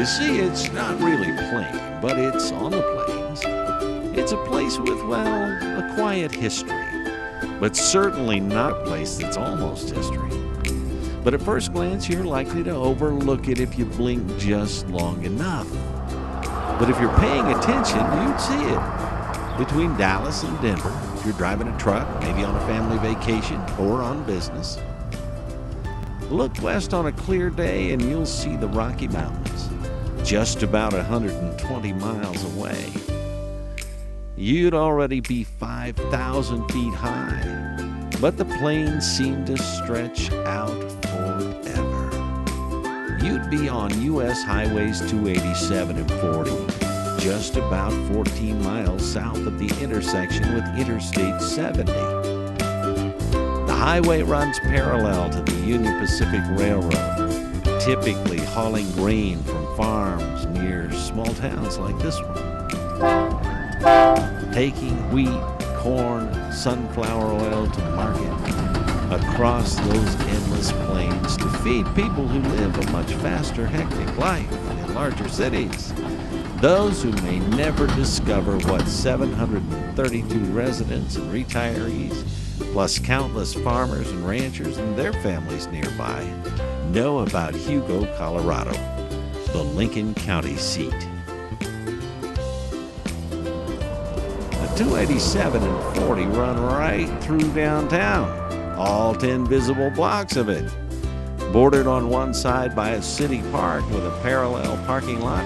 You see, it's not really plain, but it's on the plains. It's a place with, well, a quiet history, but certainly not a place that's almost history. But at first glance, you're likely to overlook it if you blink just long enough. But if you're paying attention, you'd see it. Between Dallas and Denver, if you're driving a truck, maybe on a family vacation or on business. Look west on a clear day and you'll see the Rocky Mountains, just about 120 miles away. You'd already be 5,000 feet high, but the plains seem to stretch out forever. You'd be on U.S. Highways 287 and 40, just about 14 miles south of the intersection with Interstate 70. The highway runs parallel to the Union Pacific Railroad, typically hauling grain from farms near small towns like this one. Taking wheat, corn, sunflower oil to market across those endless plains to feed people who live a much faster, hectic life in larger cities. Those who may never discover what 732 residents and retirees, plus countless farmers and ranchers and their families nearby, know about Hugo, Colorado, the Lincoln County seat. The 287 and 40 run right through downtown, all 10 visible blocks of it, bordered on one side by a city park with a parallel parking lot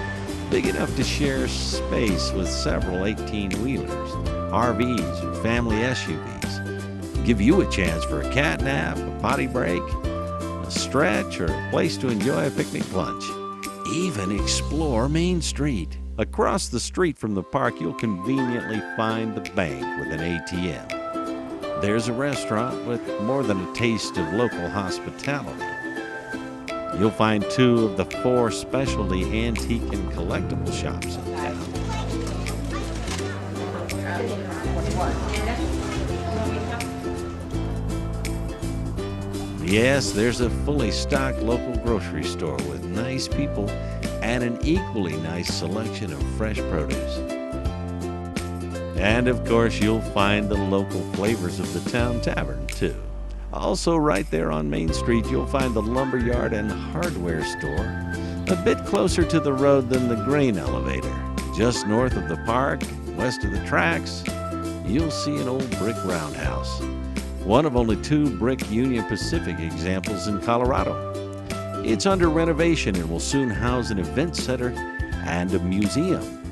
big enough to share space with several 18-wheelers, RVs, and family SUVs. Give you a chance for a cat nap, a potty break, a stretch, or a place to enjoy a picnic lunch. Even explore Main Street. Across the street from the park, you'll conveniently find the bank with an ATM. There's a restaurant with more than a taste of local hospitality. You'll find 2 of the 4 specialty antique and collectible shops in town. Yes, there's a fully stocked local grocery store with nice people and an equally nice selection of fresh produce. And of course, you'll find the local flavors of the town tavern, too. Also, right there on Main Street, you'll find the lumberyard and hardware store, a bit closer to the road than the grain elevator. Just north of the park, west of the tracks, you'll see an old brick roundhouse, one of only 2 brick Union Pacific examples in Colorado. It's under renovation and will soon house an event center and a museum.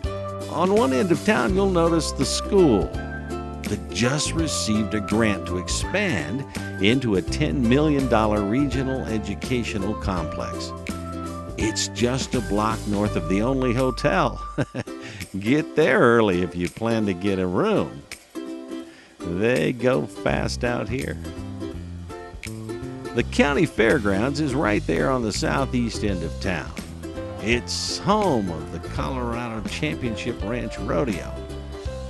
On one end of town, you'll notice the school that just received a grant to expand into a $10 million regional educational complex. It's just a block north of the only hotel. Get there early if you plan to get a room. They go fast out here. The county fairgrounds is right there on the southeast end of town. It's home of the Colorado Championship Ranch Rodeo,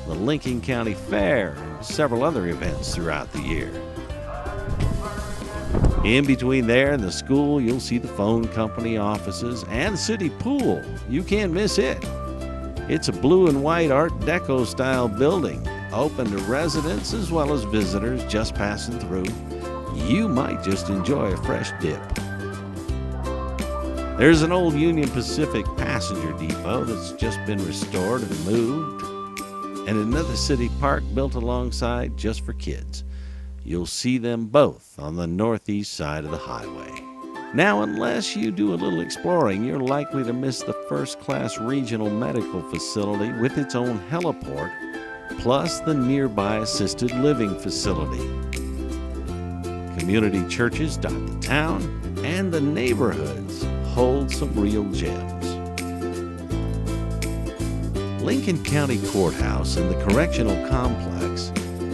the Lincoln County Fair, and several other events throughout the year. In between there and the school, you'll see the phone company offices and the city pool. You can't miss it. It's a blue and white Art Deco style building, open to residents as well as visitors just passing through. You might just enjoy a fresh dip. There's an old Union Pacific passenger depot that's just been restored and moved, and another city park built alongside just for kids. You'll see them both on the northeast side of the highway. Now, unless you do a little exploring, you're likely to miss the first-class regional medical facility with its own heliport, plus the nearby assisted living facility. Community churches dot the town, and the neighborhoods hold some real gems. Lincoln County Courthouse and the Correctional Complex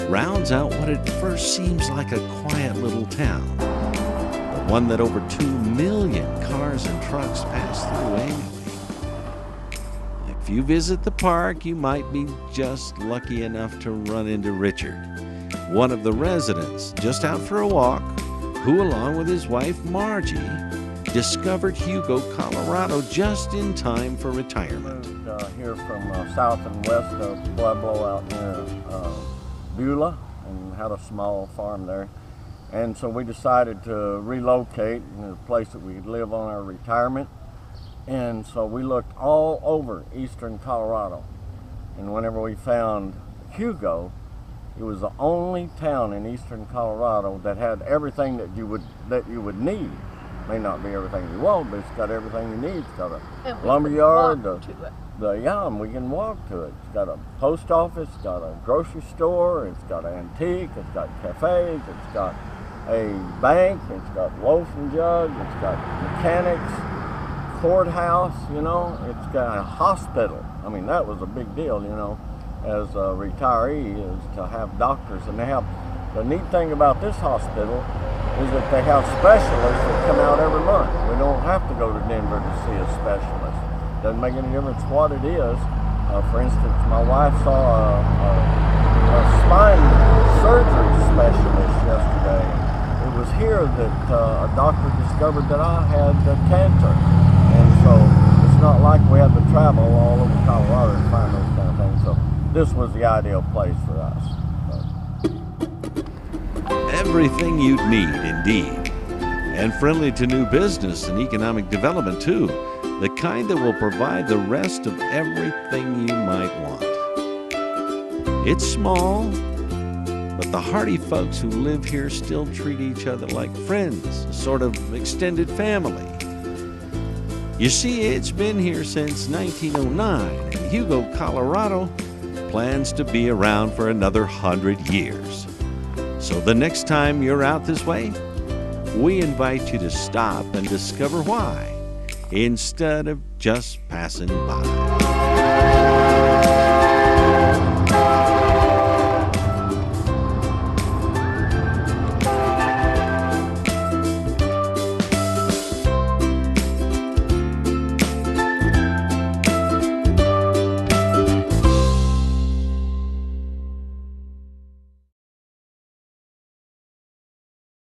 rounds out what at first seems like a quiet little town, but one that over 2 million cars and trucks pass through annually. If you visit the park, you might be just lucky enough to run into Richard, one of the residents just out for a walk, who along with his wife Margie discovered Hugo, Colorado just in time for retirement. Moved here from south and west of Pueblo out near Beulah, and had a small farm there. And so we decided to relocate in a place that we could live on our retirement. And so we looked all over eastern Colorado. And whenever we found Hugo, it was the only town in eastern Colorado that had everything that you would need. May not be everything you want, but it's got everything you need. It's got a lumberyard, and we can walk to it. It's got a post office, it's got a grocery store, it's got an antique, it's got cafes, it's got a bank, it's got loaf and jug, it's got mechanics, courthouse, it's got a hospital. I mean, that was a big deal, as a retiree, is to have doctors. And the neat thing about this hospital is that they have specialists that come out every month. We don't have to go to Denver to see a specialist. Doesn't make any difference what it is. For instance, my wife saw a spine surgery specialist yesterday. It was here that a doctor discovered that I had cancer. And so it's not like we had to travel all over Colorado to find those kind of things. So this was the ideal place for us. Everything you'd need, indeed. And friendly to new business and economic development, too. The kind that will provide the rest of everything you might want. It's small, but the hearty folks who live here still treat each other like friends, a sort of extended family. You see, it's been here since 1909, and Hugo, Colorado plans to be around for another 100 years. So the next time you're out this way, we invite you to stop and discover why, instead of just passing by.